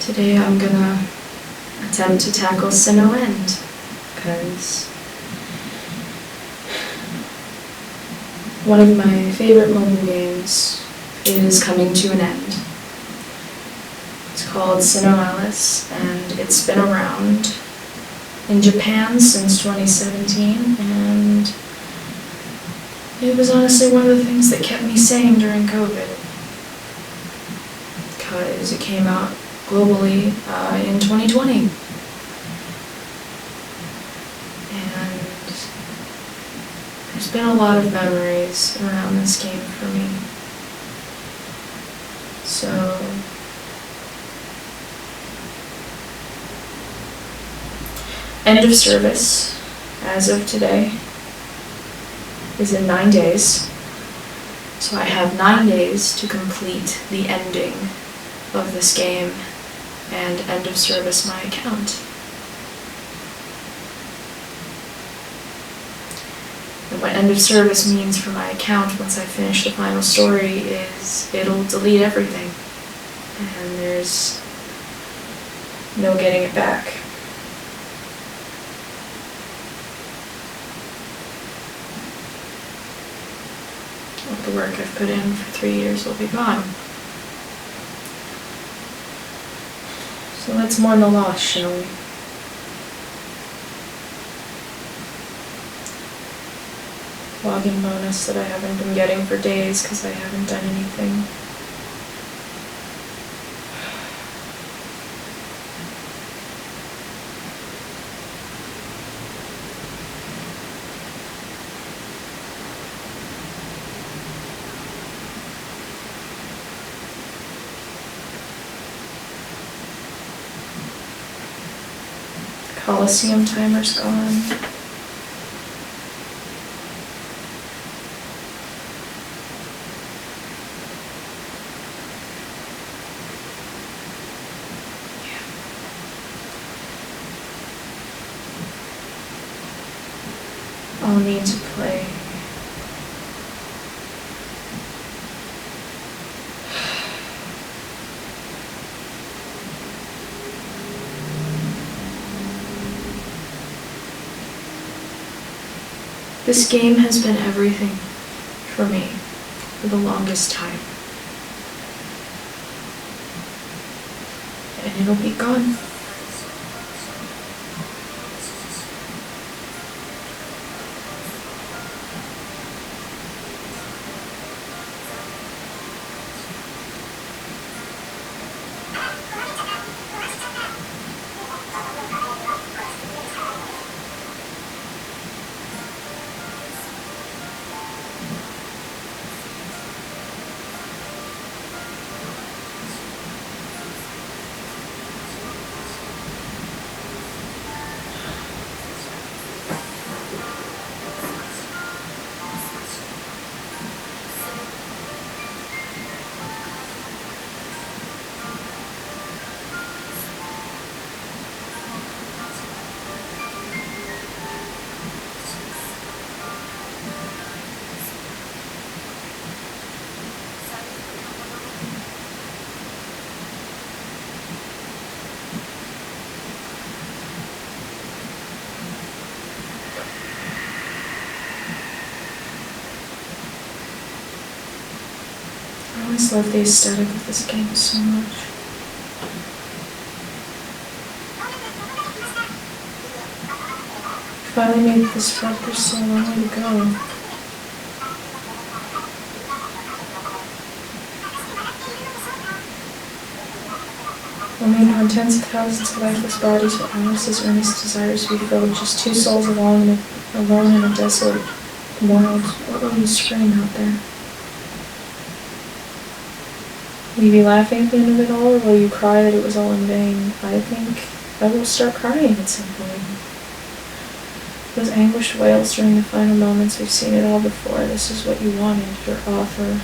Today I'm gonna attempt to tackle SinoAlice, because one of my favorite mobile games is coming to an end. It's called SinoAlice, and it's been around in Japan since 2017, and it was honestly one of the things that kept me sane during COVID, because it came out globally in 2020. And there's been a lot of memories around this game for me. So end of service, as of today, is in 9 days. So I have 9 days to complete the ending of this game and end of service my account. And what end of service means for my account once I finish the final story is it'll delete everything, and there's no getting it back. All the work I've put in for 3 years will be gone. So let's mourn the loss, shall we? Login bonus that I haven't been getting for days because I haven't done anything. Coliseum timer's gone. I'll need to play this game has been everything for me for the longest time, and it'll be gone. I always love the aesthetic of this game so much. Finally made this far, there's so long way to go. Remain on tens of thousands of lifeless bodies, but Alice's earnest desires to be filled, just two souls alone in a desolate world. What will you scream out there? Will you be laughing at the end of it all, or will you cry that it was all in vain? I think I will start crying at some point. Those anguished wails during the final moments, we've seen it all before. This is what you wanted, your author.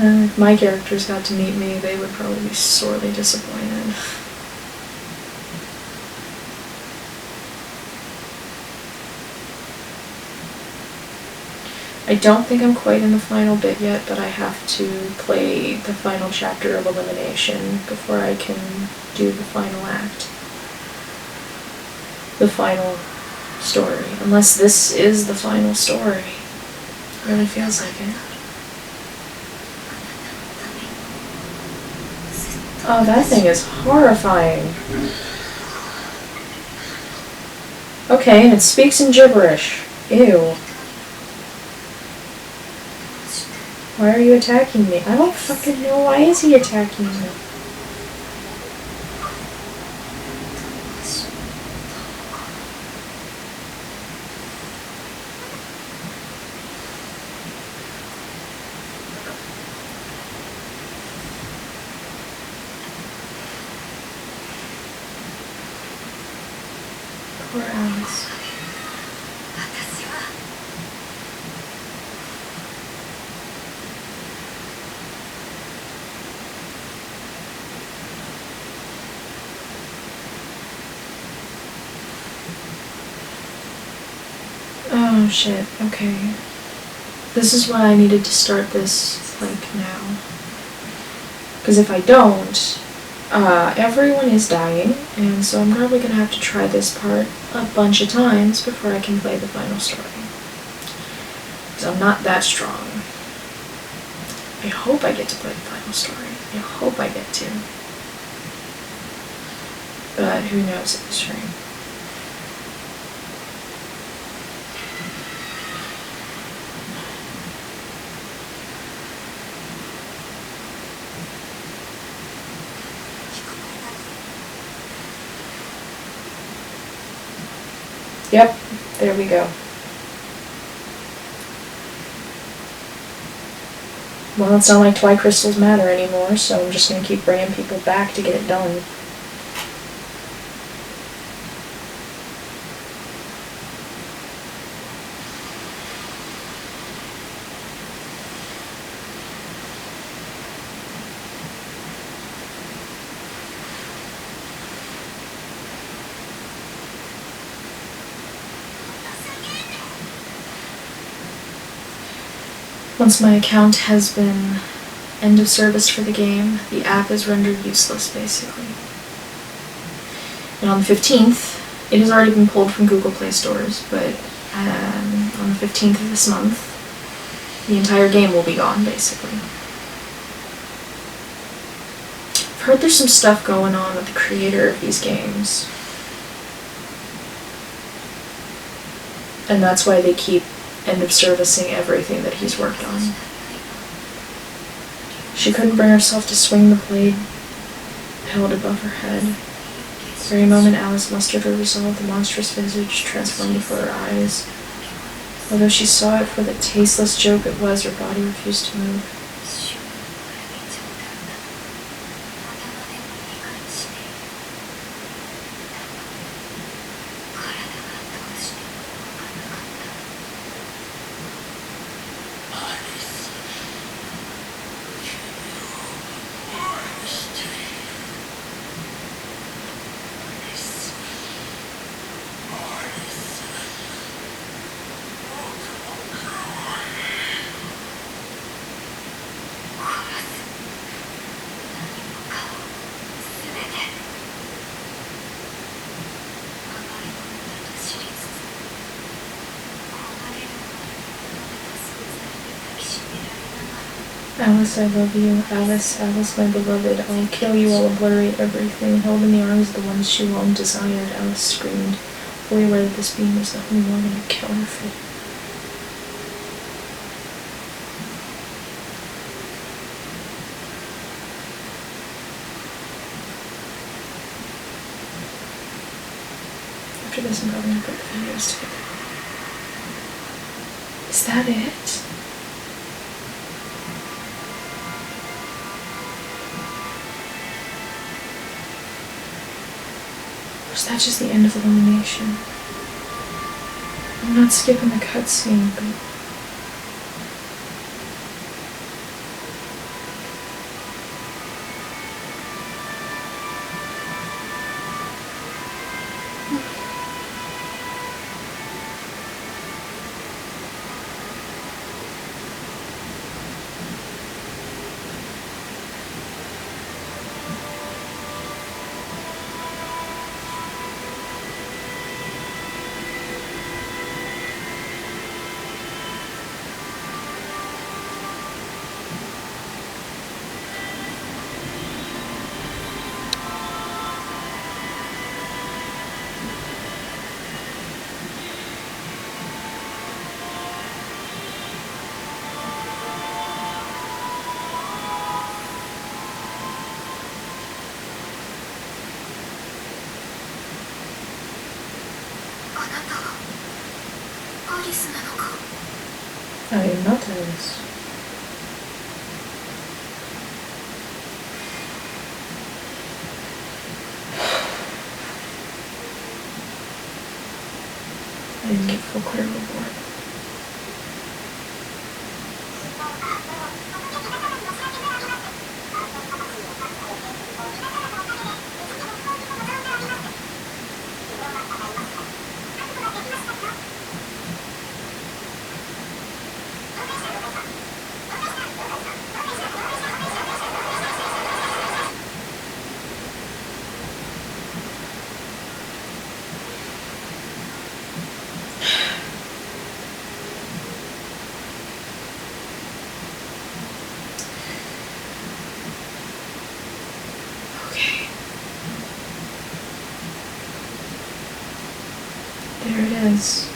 If my characters got to meet me, they would probably be sorely disappointed. I don't think I'm quite in the final bit yet, but I have to play the final chapter of Elimination before I can do the final act. The final story. Unless this is the final story. It really feels like it. Oh, that thing is horrifying. Okay, and it speaks in gibberish. Ew. Why are you attacking me? I don't fucking know. Why is he attacking me? Poor Alice. Oh shit, okay. This is why I needed to start this, like, now. Because if I don't, everyone is dying, and so I'm probably gonna have to try this part a bunch of times before I can play the final story. Because I'm not that strong. I hope I get to play the final story. I hope I get to. But who knows at this rate. Yep, there we go. Well, it's not like Twilight crystals matter anymore, so I'm just going to keep bringing people back to get it done. Once my account has been end of service for the game, the app is rendered useless, basically. And on the 15th, it has already been pulled from Google Play stores, but on the 15th of this month, the entire game will be gone, basically. I've heard there's some stuff going on with the creator of these games. And that's why they keep end of servicing everything that he's worked on. She couldn't bring herself to swing the blade held above her head. The very moment Alice mustered her resolve, the monstrous visage transformed before her eyes. Although she saw it for the tasteless joke it was, her body refused to move. Alice, I love you. Alice, Alice, my beloved. I'll kill you, I'll obliterate everything. Held in the arms of the ones she long desired, Alice screamed, fully aware that this being was the only one in a counterfeit. After this, I'm probably going to put the videos together. Is that it? Or is that just the end of Elimination? I'm not skipping the cutscene, but... I am not Alice. I didn't get full clear reward. There it is.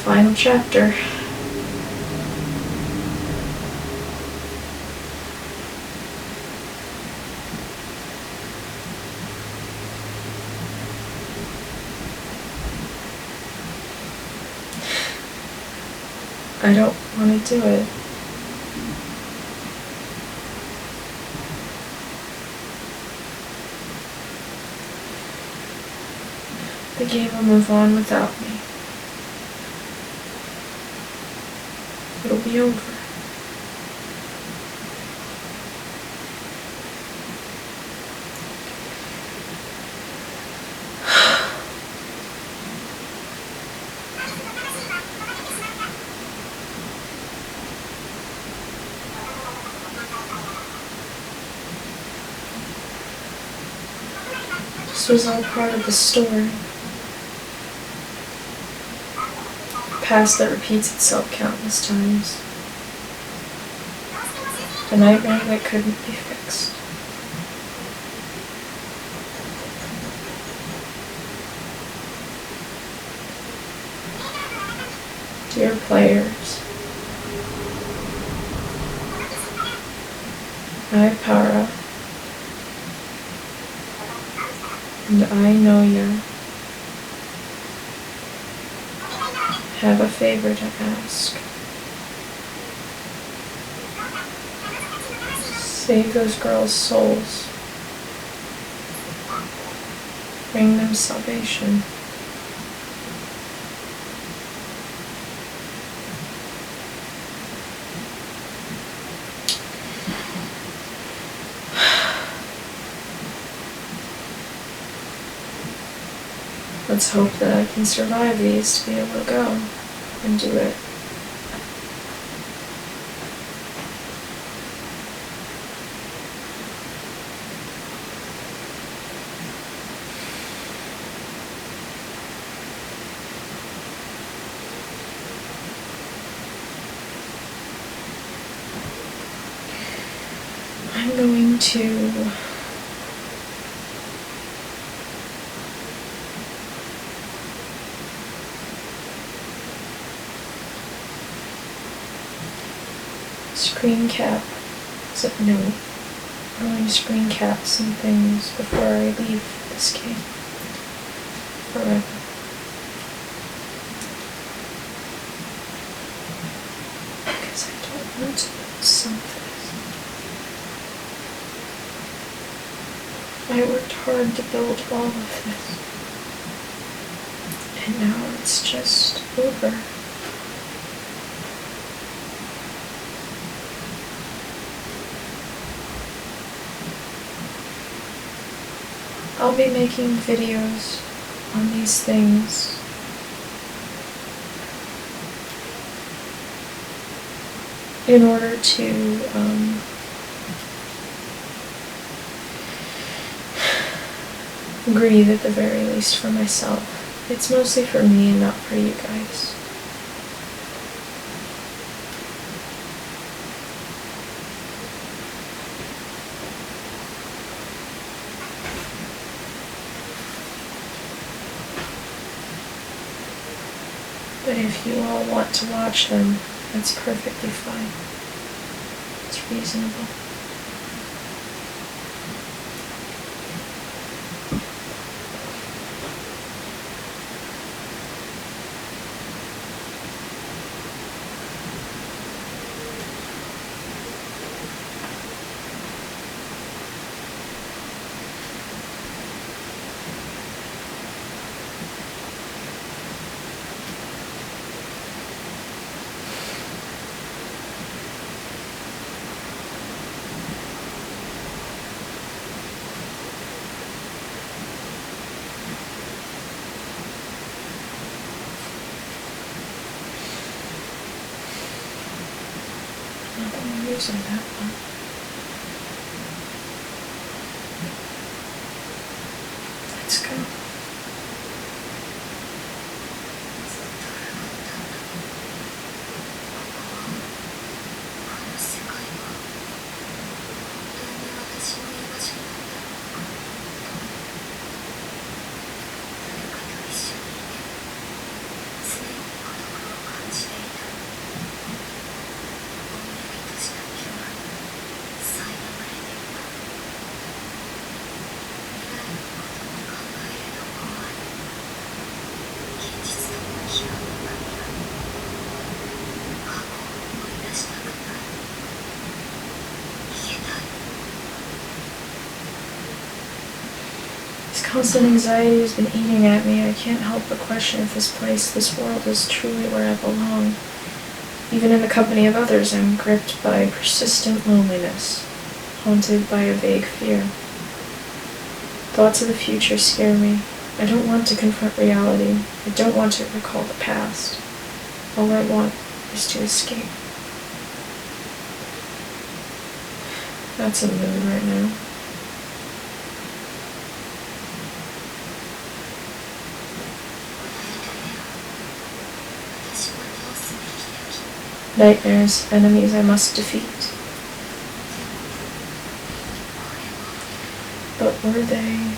Final chapter. I don't want to do it. The game will move on without me. It'll be over. This was all part of the story. Past that repeats itself countless times. A nightmare that couldn't be fixed. Dear players, I, Para, and I know you have a favor to ask. Save those girls' souls. Bring them salvation. Let's hope that I can survive these to be able to go and do it. I'm going to screen cap, no, I'm going to screen cap some things before I leave this game forever. Because I don't want to lose something. I worked hard to build all of this, and now it's just over. I'll be making videos on these things. In order to grieve at the very least for myself. It's mostly for me and not for you guys. But if you all want to watch them, that's perfectly fine. It's reasonable. using that one. Let's go. Constant anxiety has been eating at me. I can't help but question if this place, this world, is truly where I belong. Even in the company of others, I'm gripped by persistent loneliness, haunted by a vague fear. Thoughts of the future scare me. I don't want to confront reality. I don't want to recall the past. All I want is to escape. That's a mood right now. Nightmares, enemies I must defeat. But were they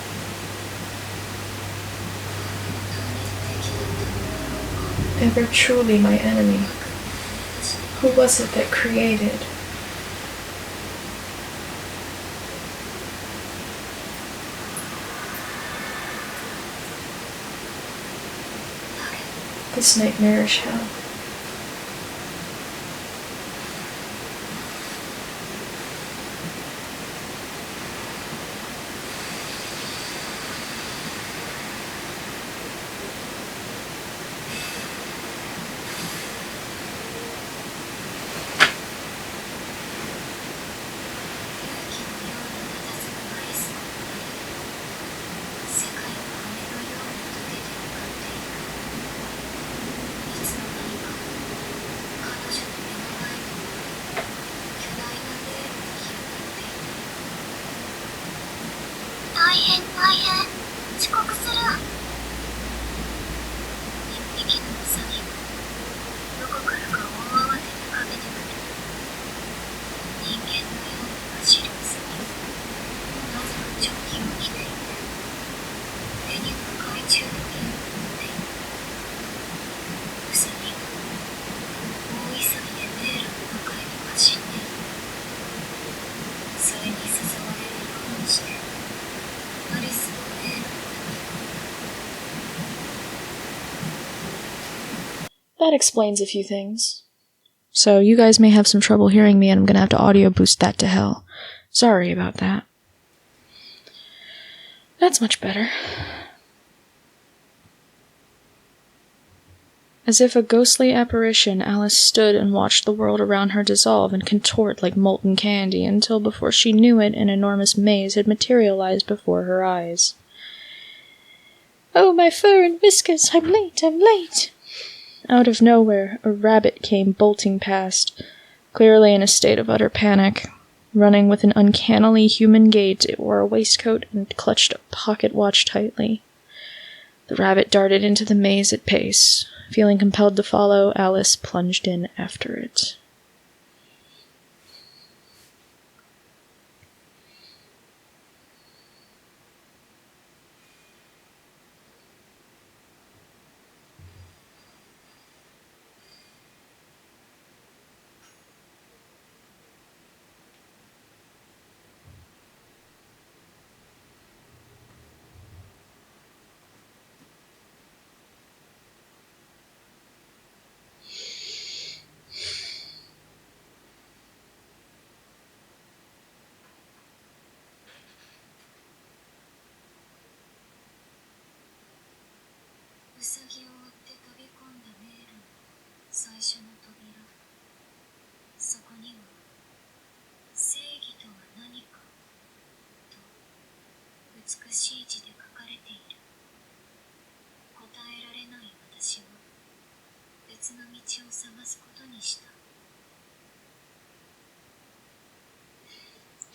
ever truly my enemy? Who was it that created? This nightmarish hell? That explains a few things. So you guys may have some trouble hearing me, and I'm gonna have to audio boost that to hell. Sorry about that. That's much better. As if a ghostly apparition, Alice stood and watched the world around her dissolve and contort like molten candy until before she knew it, an enormous maze had materialized before her eyes. Oh, my fur and whiskers, I'm late, I'm late! Out of nowhere, a rabbit came bolting past, clearly in a state of utter panic. Running with an uncannily human gait, it wore a waistcoat and clutched a pocket watch tightly. The rabbit darted into the maze at pace. Feeling compelled to follow, Alice plunged in after it.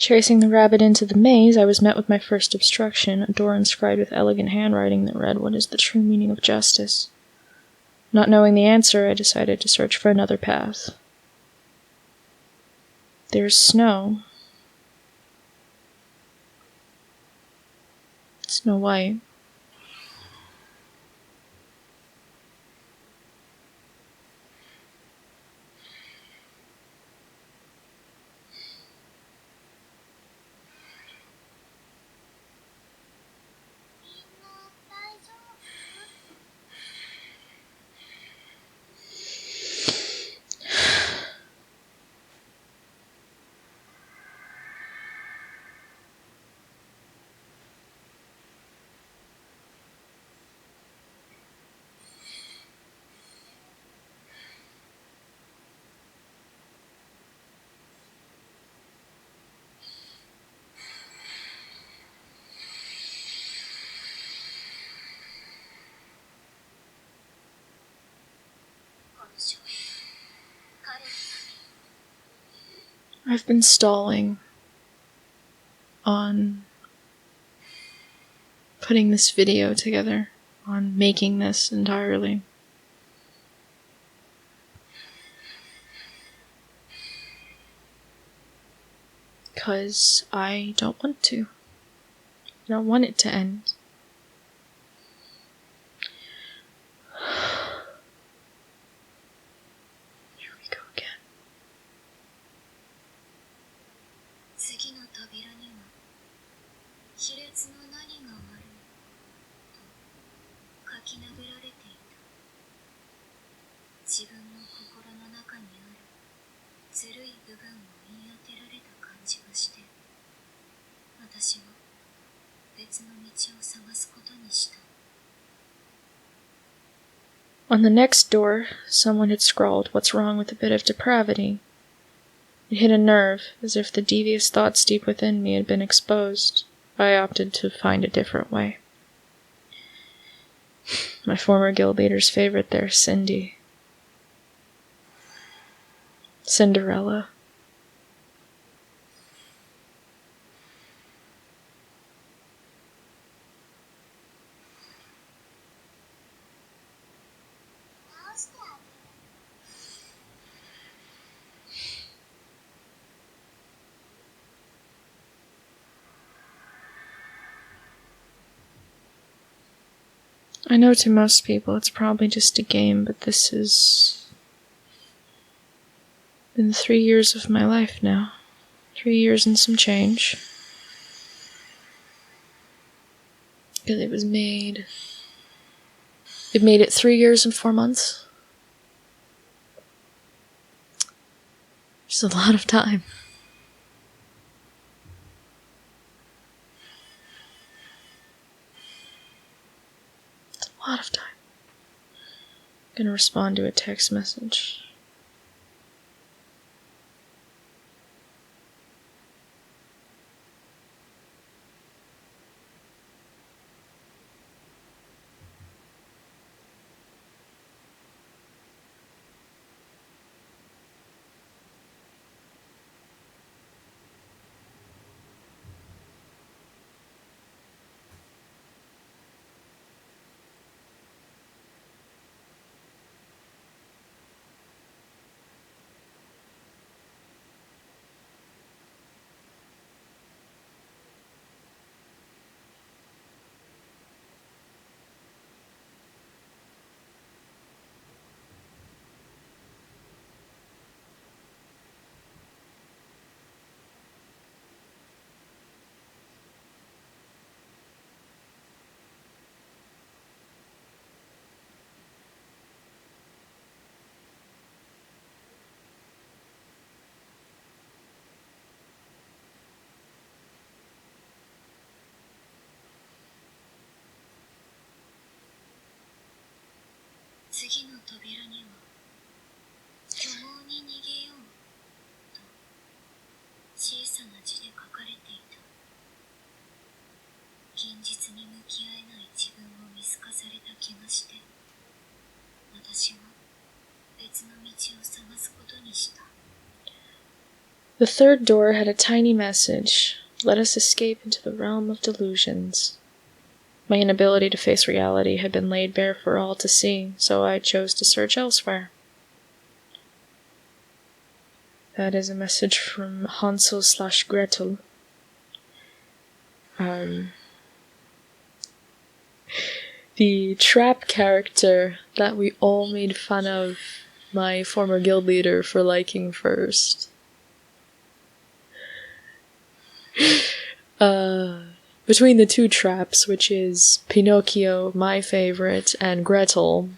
Chasing the rabbit into the maze, I was met with my first obstruction, a door inscribed with elegant handwriting that read, "What is the true meaning of justice?" Not knowing the answer, I decided to search for another path. There's snow. Snow White. I've been stalling on putting this video together, on making this entirely. Because I don't want to. I don't want it to end. Here we go again. On the next door, someone had scrawled, "What's wrong with a bit of depravity?" It hit a nerve, as if the devious thoughts deep within me had been exposed. I opted to find a different way. My former guild leader's favorite there, Cindy. Cinderella. I know to most people it's probably just a game, but this has been 3 years of my life now. 3 years and some change. Because it made it 3 years and 4 months. It's a lot of time. It's a lot of time. I'm gonna respond to a text message. The third door had a tiny message. Let us escape into the realm of delusions. My inability to face reality had been laid bare for all to see, so I chose to search elsewhere. That is a message from Hansel/Gretel. The trap character that we all made fun of my former guild leader for liking first. Between the two traps, which is Pinocchio, my favorite, and Gretel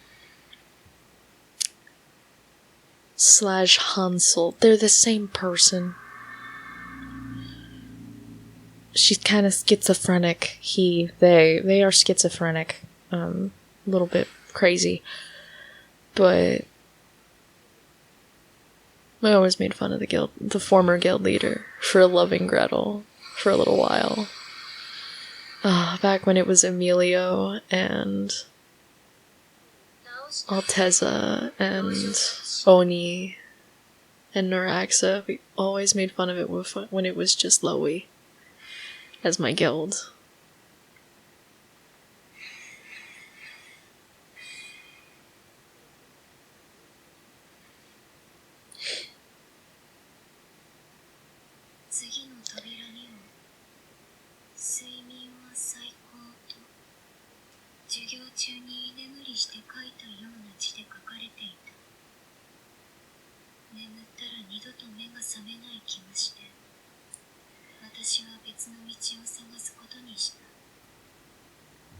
/ Hansel, they're the same person. She's kind of schizophrenic. They are schizophrenic. A little bit crazy. But I always made fun of the former guild leader for loving Gretel for a little while. Back when it was Emilio and Alteza and Oni and Noraxa, we always made fun of it when it was just Loey as my guild.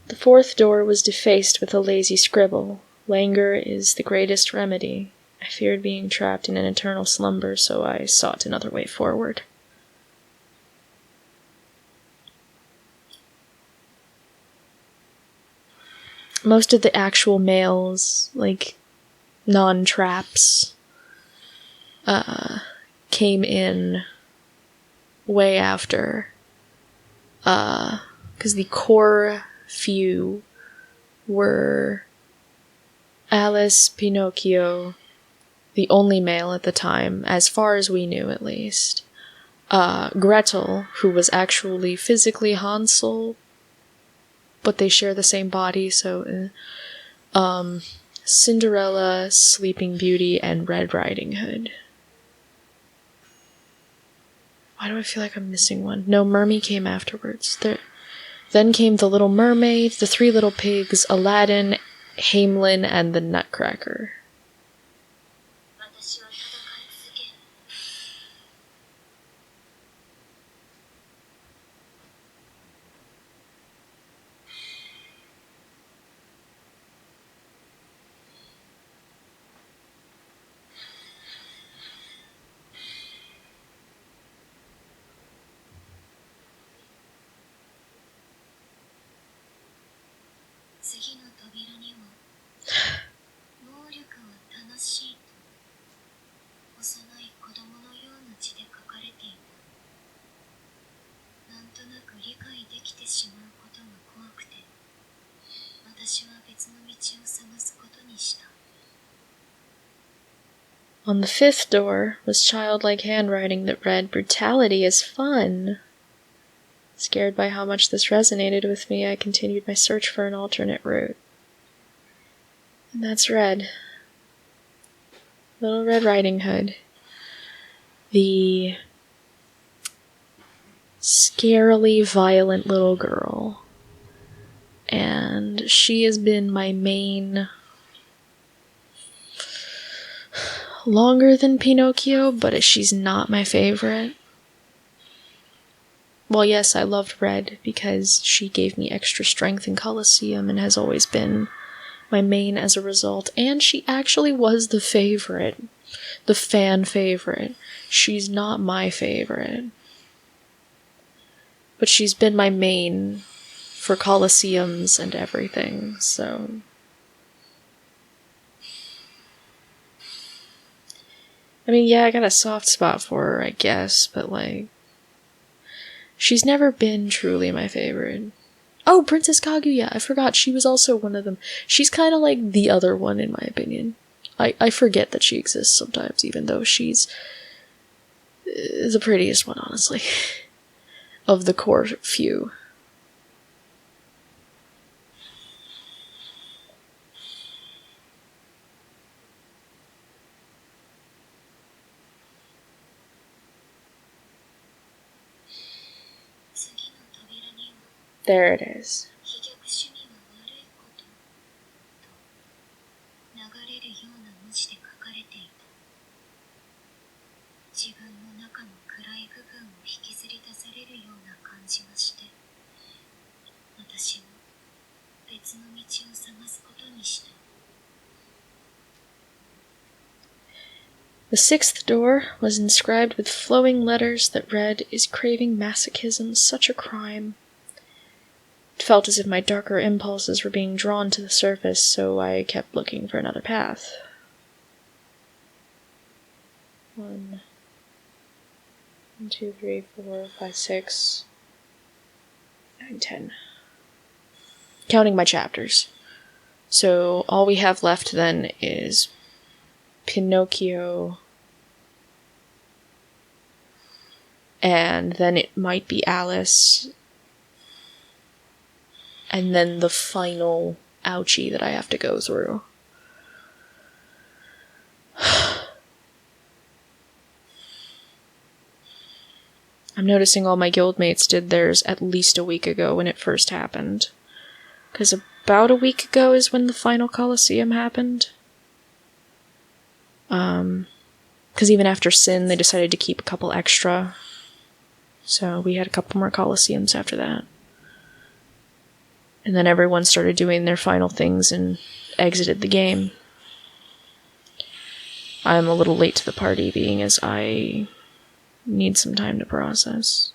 The fourth door was defaced with a lazy scribble. Languor is the greatest remedy. I feared being trapped in an eternal slumber, so I sought another way forward. Most of the actual males, like non-traps, came in way after. Because the core few were Alice, Pinocchio, the only male at the time, as far as we knew at least. Gretel, who was actually physically Hansel, but they share the same body, so Cinderella, Sleeping Beauty, and Red Riding Hood. Why do I feel like I'm missing one? No, Mermy came afterwards. Then came the Little Mermaid, the Three Little Pigs, Aladdin, Hamelin, and the Nutcracker. On the fifth door was childlike handwriting that read, "Brutality is fun." Scared by how much this resonated with me, I continued my search for an alternate route. And that's Red. Little Red Riding Hood. The scarily violent little girl. And she has been my main longer than Pinocchio, but she's not my favorite. Well, yes, I loved Red because she gave me extra strength in Colosseum and has always been my main as a result. And she actually was the favorite. The fan favorite. She's not my favorite. But she's been my main for Colosseums and everything, so... I mean, yeah, I got a soft spot for her, I guess, but, like... she's never been truly my favorite. Oh, Princess Kaguya! I forgot, she was also one of them. She's kind of like the other one, in my opinion. I forget that she exists sometimes, even though she's the prettiest one, honestly, of the core few. There it is. The sixth door was inscribed with flowing letters that read, "Is craving masochism such a crime?" It felt as if my darker impulses were being drawn to the surface, so I kept looking for another path. 1, 2, 3, 4, 5, 6, 9, 10. Counting my chapters. So all we have left then is Pinocchio, and then it might be Alice, and then the final ouchie that I have to go through. I'm noticing all my guildmates did theirs at least a week ago when it first happened. Because about a week ago is when the final Colosseum happened. Because even after Sin, they decided to keep a couple extra. So we had a couple more Colosseums after that. And then everyone started doing their final things and exited the game. I'm a little late to the party, being as I need some time to process.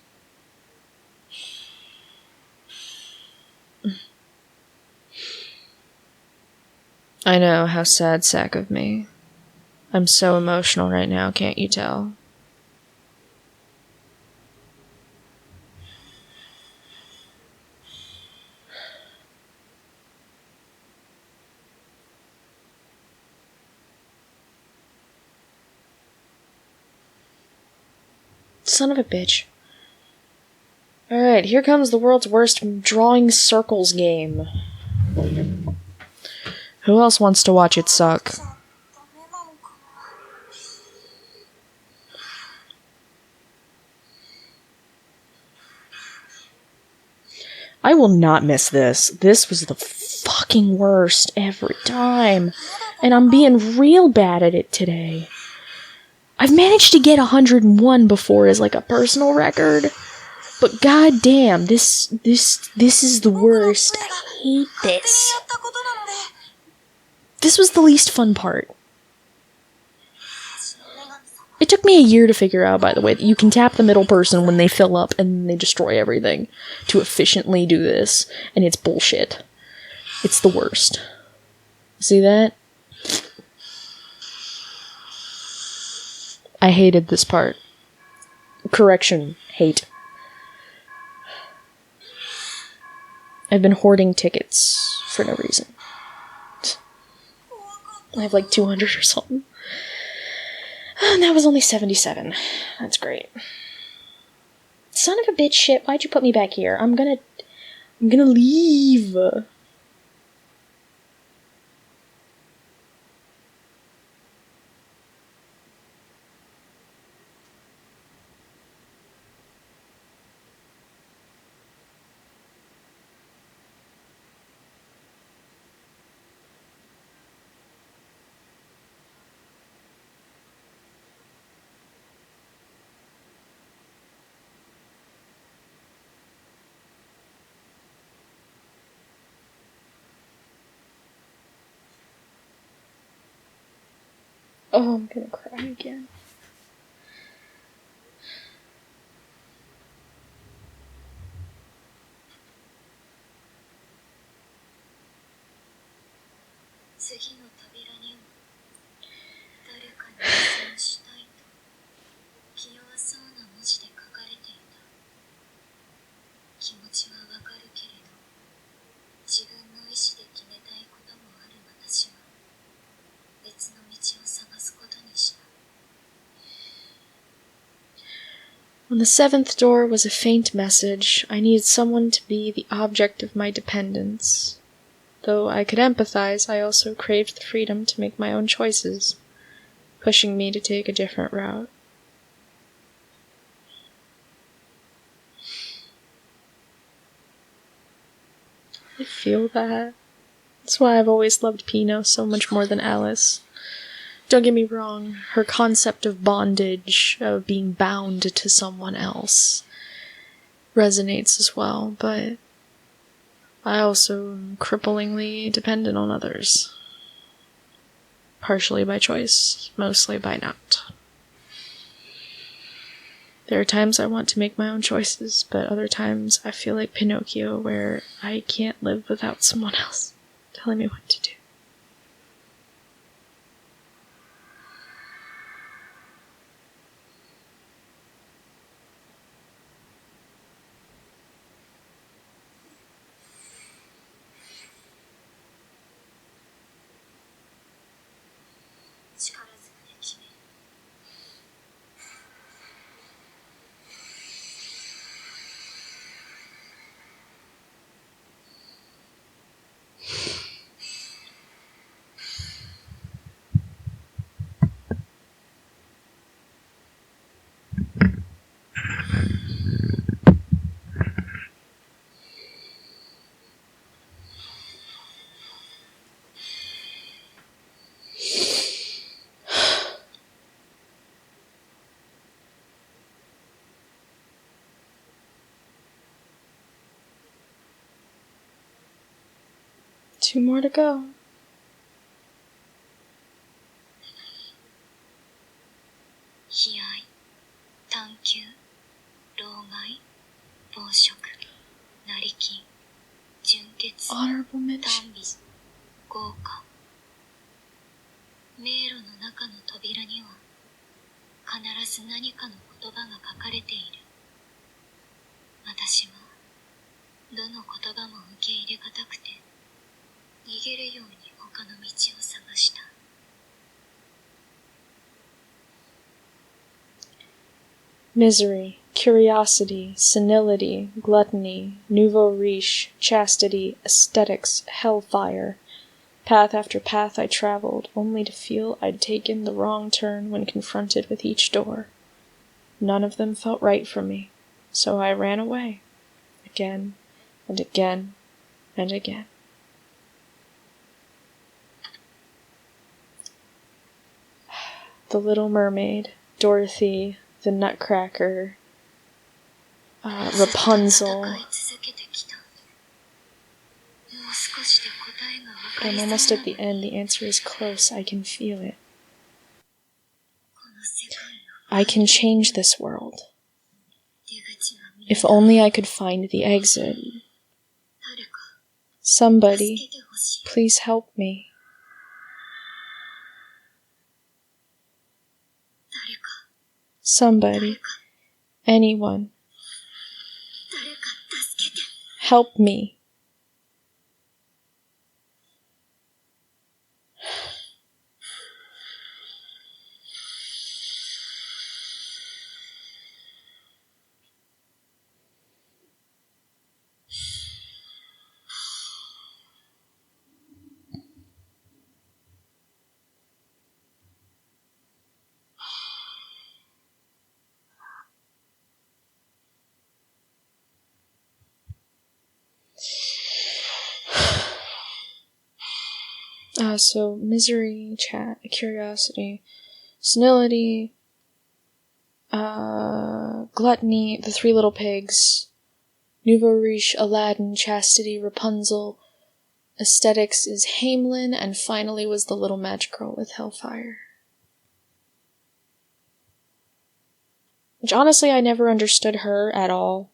I know, how sad sack of me. I'm so emotional right now, can't you tell? Son of a bitch. Alright, here comes the world's worst drawing circles game. Who else wants to watch it suck? I will not miss this. This was the fucking worst every time. And I'm being real bad at it today. I've managed to get 101 before as like a personal record. But goddamn, this is the worst. I hate this. This was the least fun part. It took me a year to figure out, by the way, that you can tap the middle person when they fill up and they destroy everything to efficiently do this. And it's bullshit. It's the worst. See that? I hated this part. Correction, hate. I've been hoarding tickets for no reason. I have like 200 or something. And that was only 77. That's great. Son of a bitch shit, why'd you put me back here? I'm gonna leave. Oh, I'm gonna cry again. On the 7th door was a faint message. I needed someone to be the object of my dependence. Though I could empathize, I also craved the freedom to make my own choices, pushing me to take a different route. I feel that. That's why I've always loved Pino so much more than Alice. Don't get me wrong, her concept of bondage, of being bound to someone else, resonates as well, but I also am cripplingly dependent on others. Partially by choice, mostly by not. There are times I want to make my own choices, but other times I feel like Pinocchio, where I can't live without someone else telling me what to do. Two more to go. Honorable mentions. 迷路の中の扉には必ず何かの言葉が書かれている。私はどの言葉も受け入れがたくて逃げるように他の道を探した。Misery, curiosity, senility, gluttony, nouveau riche, chastity, aesthetics, hellfire. Path after path I traveled, only to feel I'd taken the wrong turn when confronted with each door. None of them felt right for me, so I ran away. Again, and again, and again. The Little Mermaid, Dorothy, the Nutcracker, Rapunzel. But I'm almost at the end. The answer is close. I can feel it. I can change this world. If only I could find the exit. Somebody, please help me. Somebody, anyone, help me. So misery, curiosity, senility, gluttony, the Three Little Pigs, nouveau riche, Aladdin, chastity, Rapunzel, aesthetics is Hamelin, and finally was the little magic girl with hellfire. Which honestly I never understood her at all.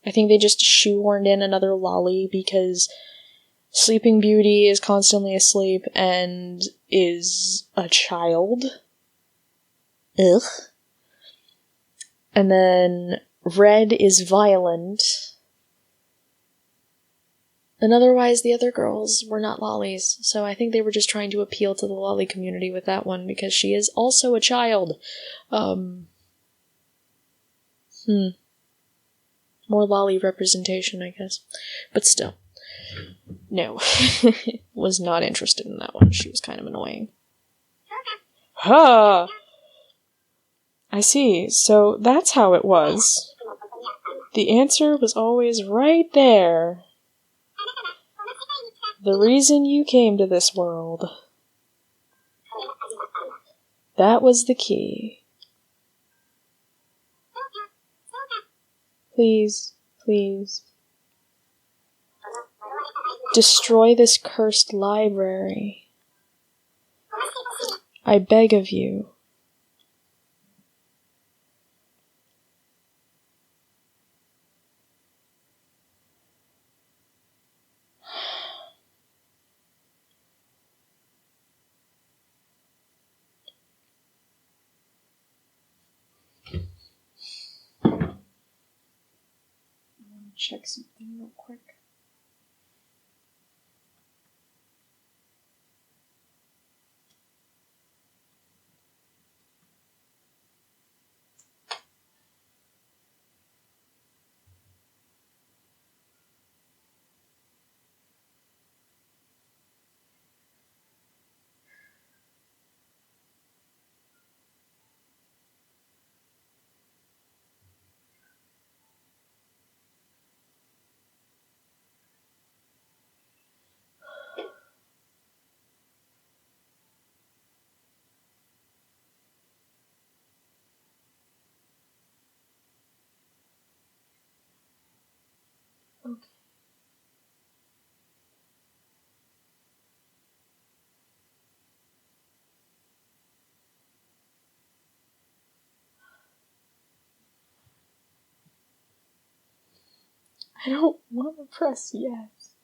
I think they just shoehorned in another lolly because Sleeping Beauty is constantly asleep and is a child. Ugh. And then Red is violent. And otherwise the other girls were not lollies, so I think they were just trying to appeal to the lolly community with that one because she is also a child. More lolly representation, I guess. But still. No. Was not interested in that one. She was kind of annoying. Ha! I see. So that's how it was. The answer was always right there. The reason you came to this world. That was the key. Please, please. Destroy this cursed library. I beg of you. Check something real quick. Okay. I don't want to press yes.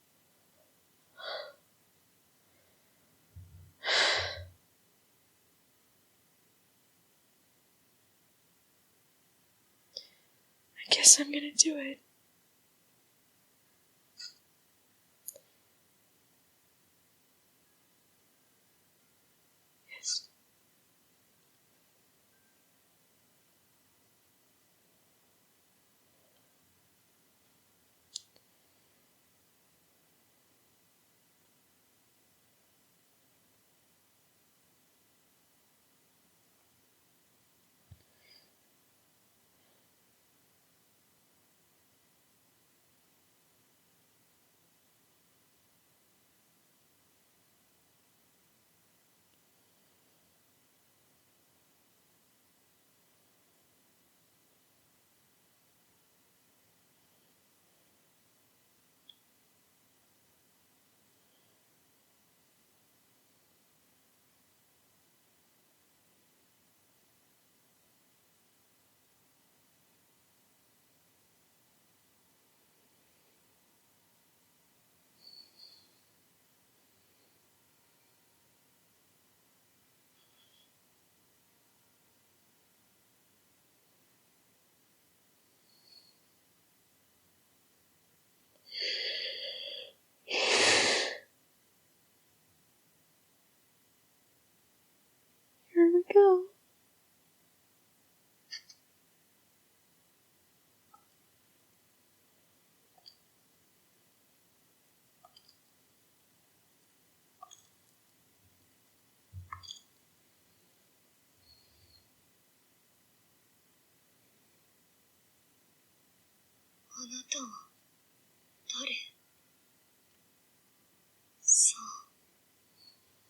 I guess I'm gonna do it. Yes. Here we go.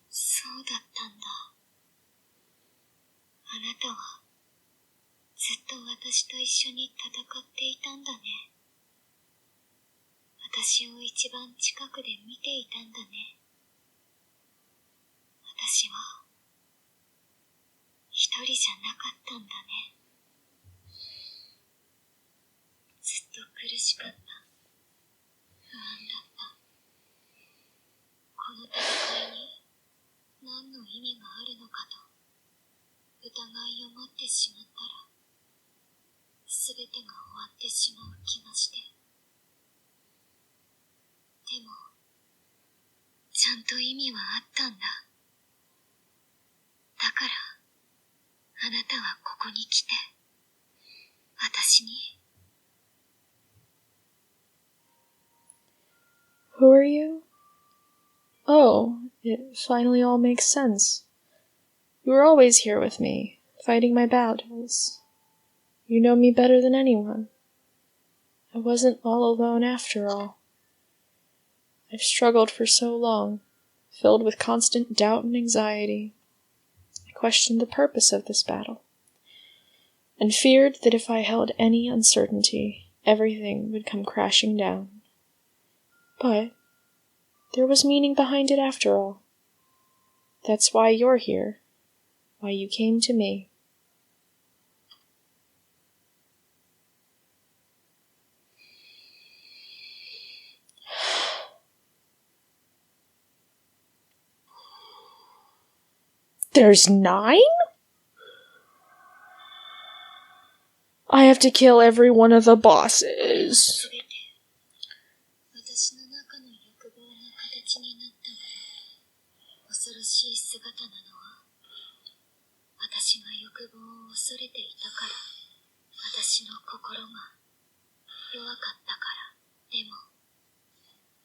そうだったんだ。あなたはずっと私と一緒に戦っていたんだね。私を一番近くで見ていたんだね。私は一人じゃなかったんだね。ずっと苦しかった。不安だった。この戦いに何の意味があるのかと疑いを持ってしまったら全てが終わってしまう気がして。でもちゃんと意味はあったんだ。だからあなたはここに来て私私に。Who are you? Oh, it finally all makes sense. You were always here with me, fighting my battles. You know me better than anyone. I wasn't all alone after all. I've struggled for so long, filled with constant doubt and anxiety. I questioned the purpose of this battle, and feared that if I held any uncertainty, everything would come crashing down. But there was meaning behind it after all. That's why you're here, why you came to me. There's 9? I have to kill every one of the bosses. 私の中の欲望の形になったの。恐ろしい姿なのは、私が欲望を恐れていたから、私の心が弱かったから。でも、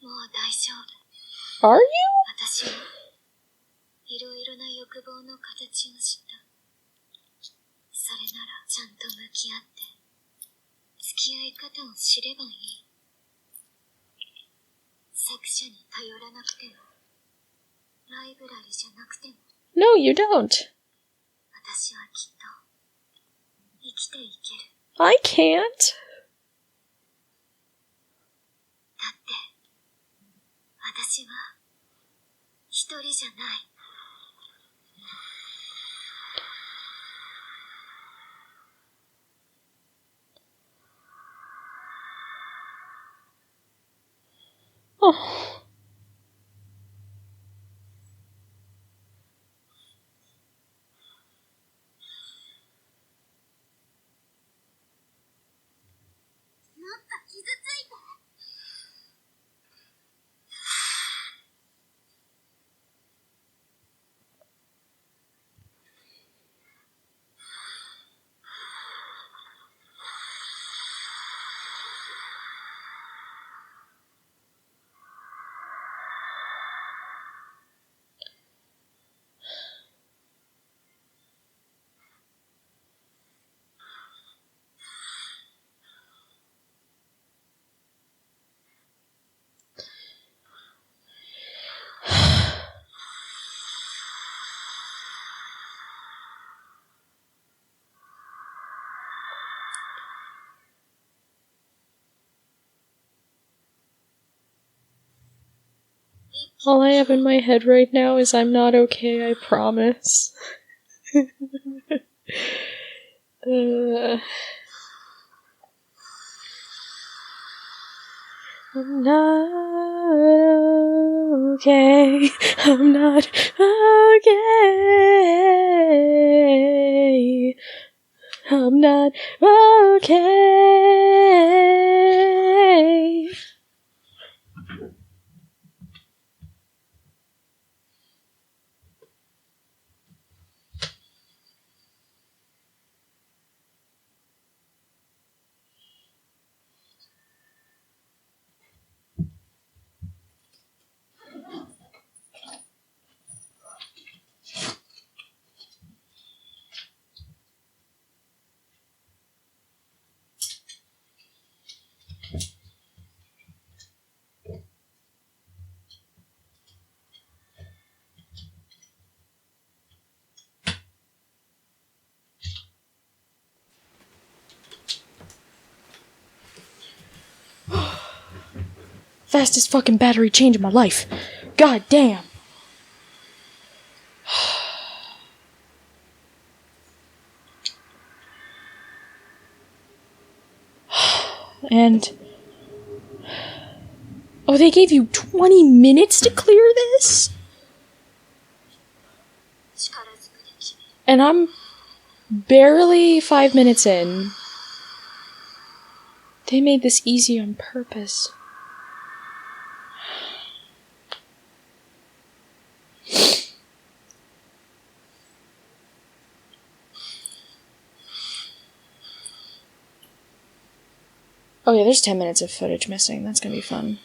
もう大丈夫。Are you? 私も、いろいろな欲望の形を知った。それなら、ちゃんと向き合って、付き合い方を知ればいい。作者に頼らなくても、ライブラリじゃなくても。No, you don't. 私はきっと、生きていける。I can't. だって、私は、一人じゃない。Oh. もっと傷ついて。All I have in my head right now is I'm not okay, I promise. I'm not okay. I'm not okay. I'm not okay. Fastest fucking battery change in my life. God damn. And... oh, they gave you 20 minutes to clear this? And I'm barely 5 minutes in. They made this easy on purpose. Oh yeah, there's 10 minutes of footage missing. That's gonna be fun.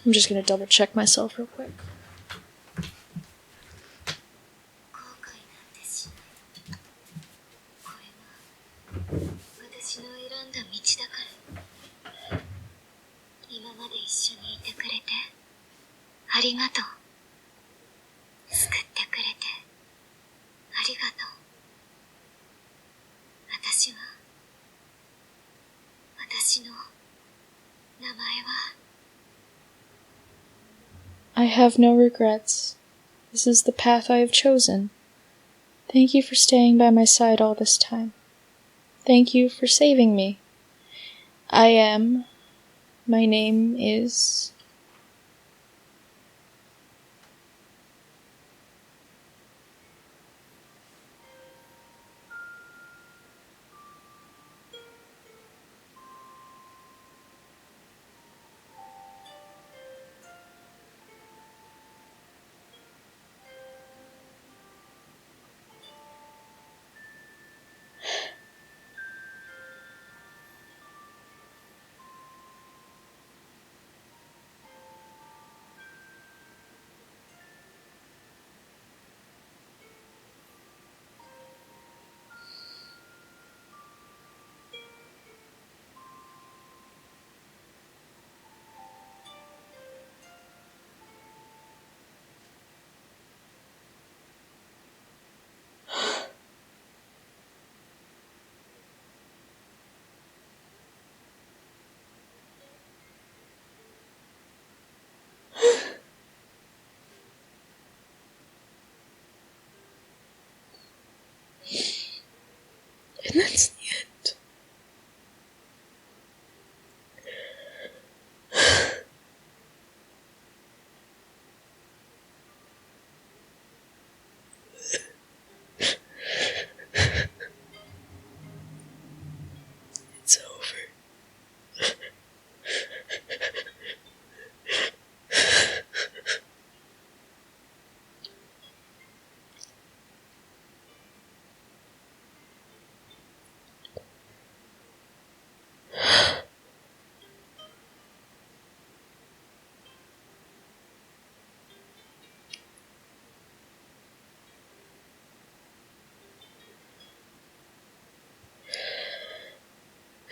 I'm just gonna double check myself real quick. I have no regrets. This is the path I have chosen. Thank you for staying by my side all this time. Thank you for saving me. My name is... And that's the end. It's over.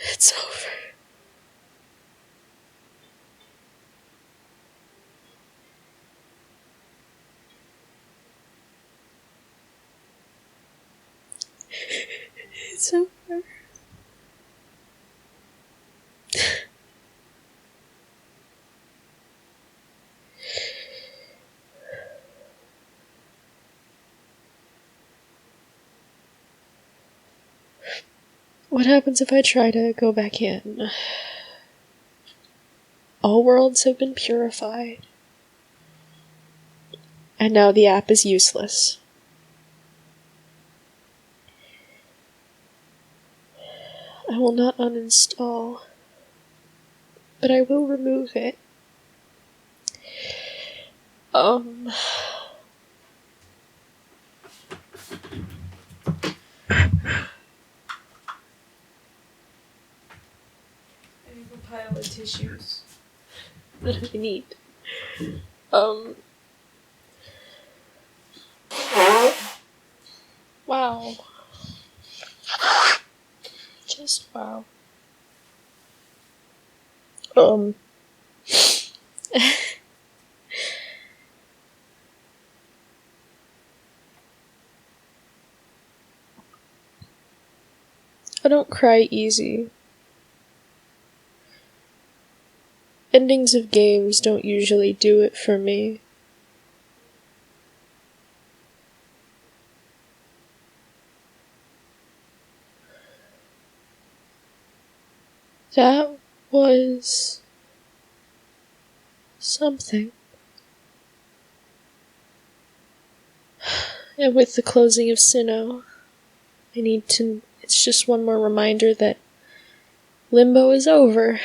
It's over. It's over. What happens if I try to go back in? All worlds have been purified. And now the app is useless. I will not uninstall, but I will remove it. I have a pile of tissues that I need. Wow. Just wow. I don't cry easy. Endings of games don't usually do it for me. That was something. And with the closing of Sinnoh, it's just one more reminder that Limbo is over.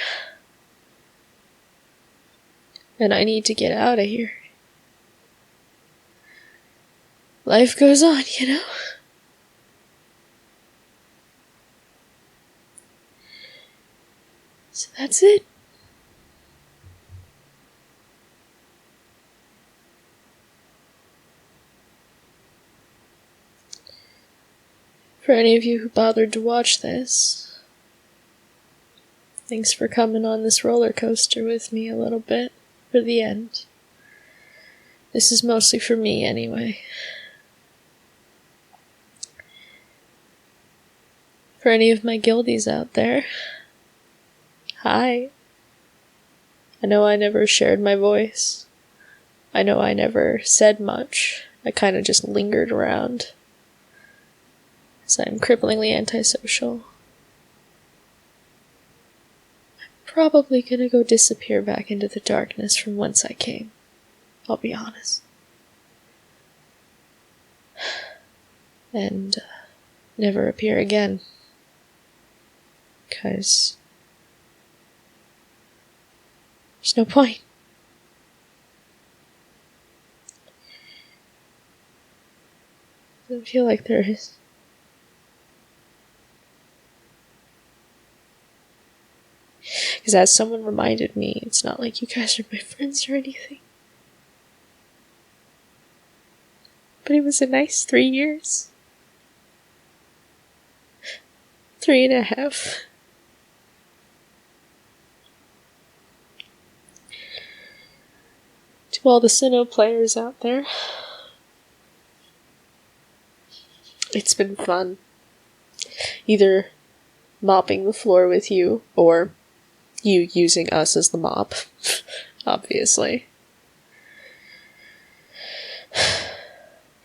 And I need to get out of here. Life goes on, you know? So that's it. For any of you who bothered to watch this, thanks for coming on this roller coaster with me a little bit for the end. This is mostly for me, anyway. For any of my guildies out there, hi. I know I never shared my voice. I know I never said much. I kind of just lingered around. As I'm cripplingly antisocial. I'm probably gonna go disappear back into the darkness from whence I came. I'll be honest. And never appear again. 'Cause there's no point. Doesn't feel like there is. Because as someone reminded me, it's not like you guys are my friends or anything. But it was a nice 3 years. 3.5. To all the Sinnoh players out there, it's been fun. Either mopping the floor with you, or you using us as the mop, obviously.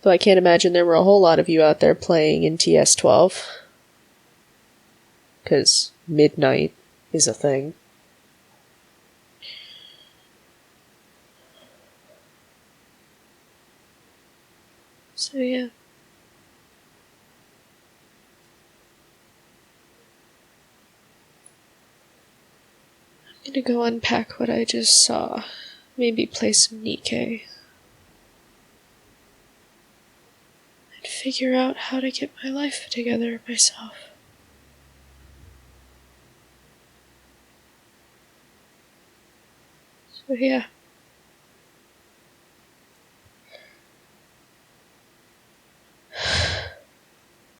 Though I can't imagine there were a whole lot of you out there playing in TS12. 'Cause midnight is a thing. So yeah. I'm gonna go unpack what I just saw. Maybe play some Nikkei. And figure out how to get my life together myself. So yeah.